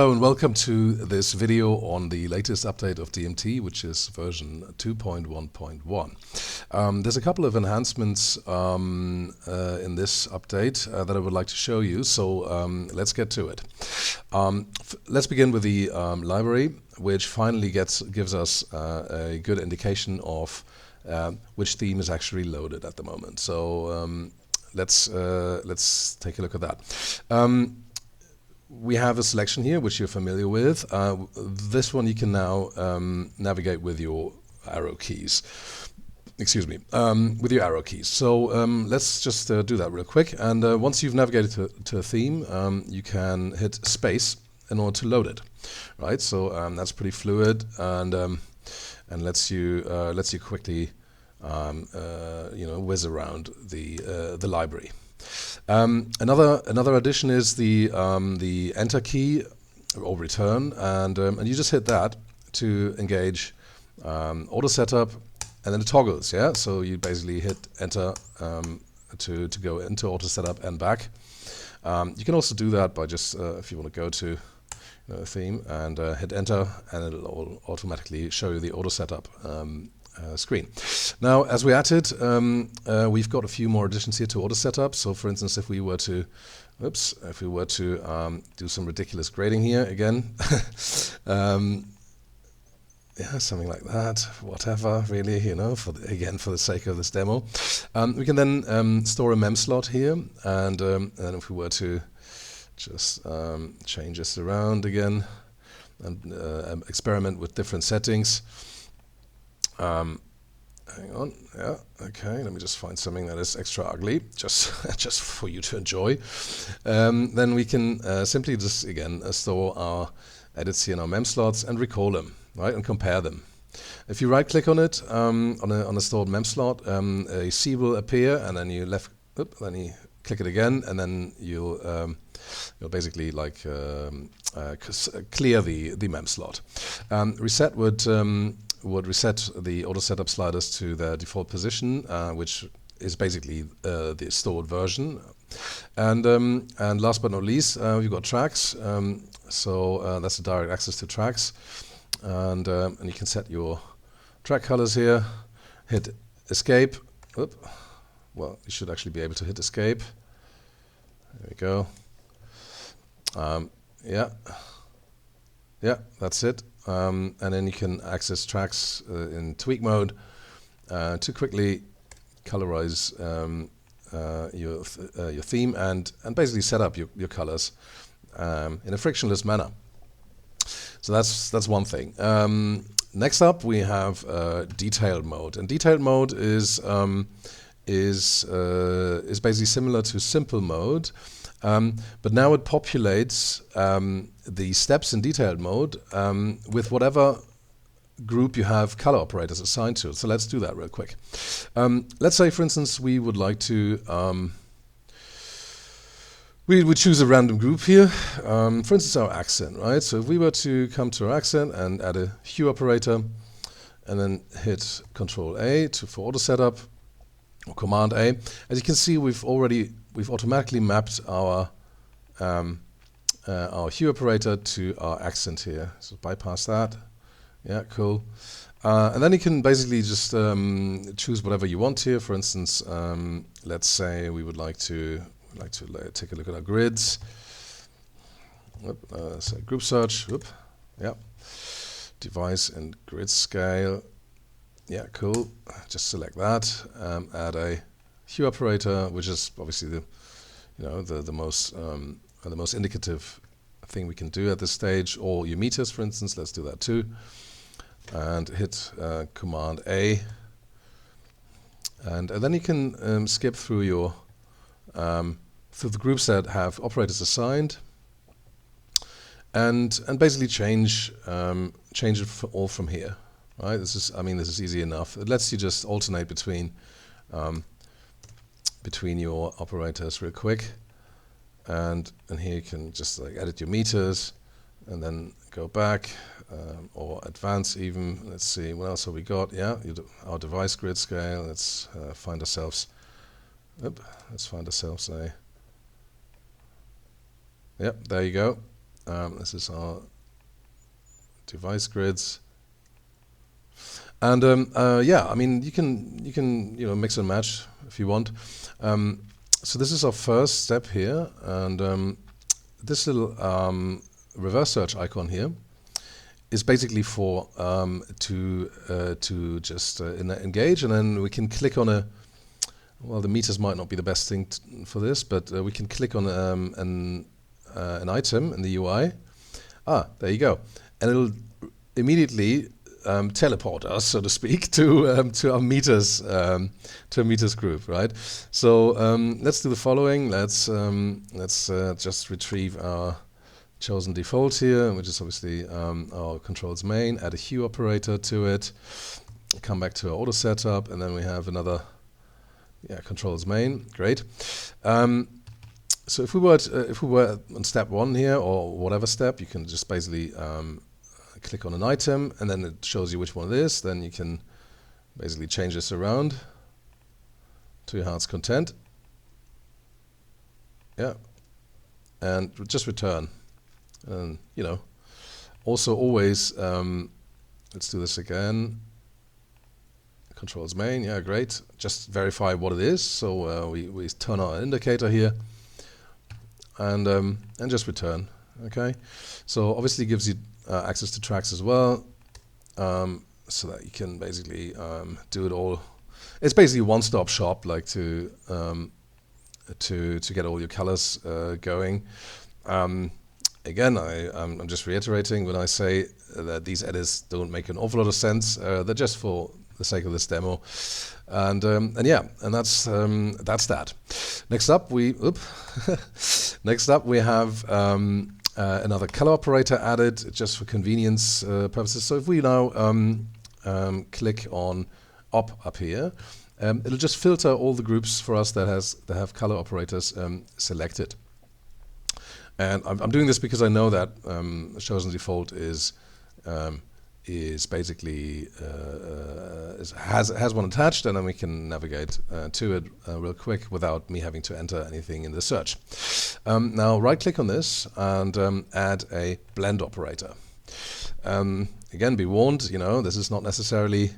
Hello and welcome to this video on the latest update of DMT, which is version 2.1.1. There's a couple of enhancements in this update that I would like to show you, so let's get to it. Let's begin with the library, which finally gives us a good indication of which theme is actually loaded at the moment. So let's take a look at that. We have a selection here which you're familiar with. This one you can now navigate with your arrow keys. Excuse me, with your arrow keys. So let's just do that real quick. And once you've navigated to a theme, you can hit space in order to load it. Right. So that's pretty fluid and lets you quickly whiz around the library. Another addition is the enter key or return, and you just hit that to engage auto setup, and then it toggles. Yeah, so you basically hit enter to go into auto setup and back. You can also do that by just if you want to go to a theme and hit enter, and it'll automatically show you the auto setup screen. Now, as we're at it, we've got a few more additions here to auto setup. So, for instance, if we were to, do some ridiculous grading here again, yeah, something like that, whatever, really, for the sake of this demo, we can then store a mem slot here, and then if we were to just change this around again and experiment with different settings. Hang on, yeah, okay, let me just find something that is extra ugly, just for you to enjoy. Then we can simply just, again, store our edits here in our mem slots and recall them, right, and compare them. If you right-click on it, on a stored mem slot, a C will appear, and then you then you click it again, and then you'll basically like clear the mem slot. Reset would reset the auto setup sliders to their default position, which is basically the stored version. And last but not least, we've got tracks. So that's a direct access to tracks, and you can set your track colors here. Hit escape. Oop. Well, you should actually be able to hit escape. There we go. Yeah, that's it. And then you can access tracks in tweak mode to quickly colorize your theme and basically set up your colors in a frictionless manner. So that's one thing. Next up, we have detailed mode, and detailed mode is basically similar to simple mode. But now it populates the steps in detailed mode with whatever group you have color operators assigned to it. So let's do that real quick. Let's say, for instance, we would like to we would choose a random group here. For instance, our accent, right? So if we were to come to our accent and add a hue operator, and then hit Control A for auto setup, or Command A, as you can see, we've automatically mapped our hue operator to our accent here. So bypass that. Yeah, cool. And then you can basically just choose whatever you want here. For instance, let's say we would like to take a look at our grids. So group search. Yeah. Device and grid scale. Yeah, cool. Just select that. Add a hue operator, which is obviously the most indicative thing we can do at this stage. Or your meters, for instance. Let's do that too. And hit Command A. And then you can skip through your through the groups that have operators assigned, and basically change it all from here. Right? This is easy enough. It lets you just alternate between your operators real quick, and here you can just like edit your meters, and then go back or advance even. Let's see, what else have we got? Yeah, our device grid scale. Let's find ourselves. Let's find ourselves a. Yep, there you go. This is our device grids. And yeah, I mean, you can mix and match if you want. So this is our first step here, and this little reverse search icon here is basically for to just engage, and then we can click on a. Well, the meters might not be the best thing for this, but we can click on an item in the UI. There you go, and it'll immediately teleport us, so to speak, to our meters group, right? So let's do the following. Let's just retrieve our chosen default here, which is obviously our controls main. Add a hue operator to it. Come back to our auto setup, and then we have another controls main. Great. So if we were on step 1 here, or whatever step, you can just basically click on an item, and then it shows you which one it is. Then you can basically change this around to your heart's content. Yeah, and just return. And also always, let's do this again. Controls main, yeah, great. Just verify what it is. So we turn on an indicator here, and just return. Okay, so obviously gives you access to tracks as well, so that you can basically do it all. It's basically a one-stop shop, like to get all your colors going. Again, I'm just reiterating when I say that these edits don't make an awful lot of sense. They're just for the sake of this demo, and yeah, and that's that. Next up, we have another color operator added just for convenience purposes. So if we now click on op up here, it'll just filter all the groups for us that have color operators selected. And I'm doing this because I know that chosen default is basically has one attached, and then we can navigate to it real quick without me having to enter anything in the search. Now right-click on this and add a blend operator. Again, be warned, this is not necessarily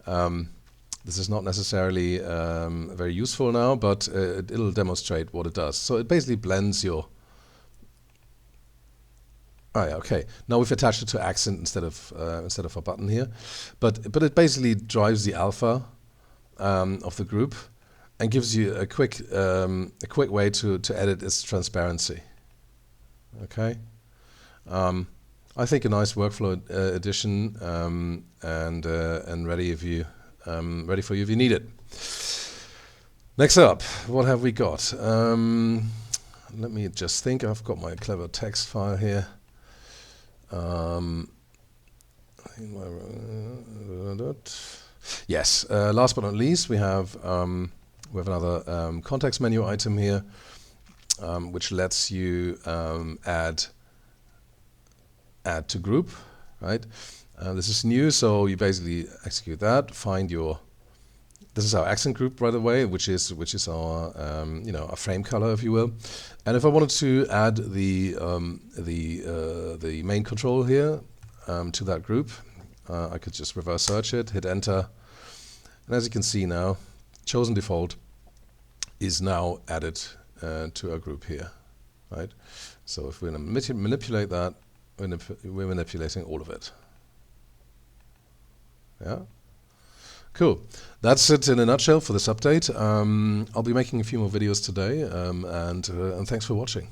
very useful now, but it'll demonstrate what it does. So it basically blends your. Oh yeah, okay. Now we've attached it to accent instead of a button here, but it basically drives the alpha of the group and gives you a quick way to edit its transparency. Okay, I think a nice workflow addition, and ready for you if you need it. Next up, what have we got? Let me just think. I've got my clever text file here. Yes. Last but not least, we have another context menu item here, which lets you add to group. Right. This is new, so you basically execute that. Find your. This is our accent group, by the way, which is our our frame color, if you will. And if I wanted to add the main control here to that group, I could just reverse search it, hit enter, and as you can see now, chosen default is now added to our group here, right? So if we're going to manipulate that, we're manipulating all of it. Yeah. Cool. That's it in a nutshell for this update. I'll be making a few more videos today, and thanks for watching.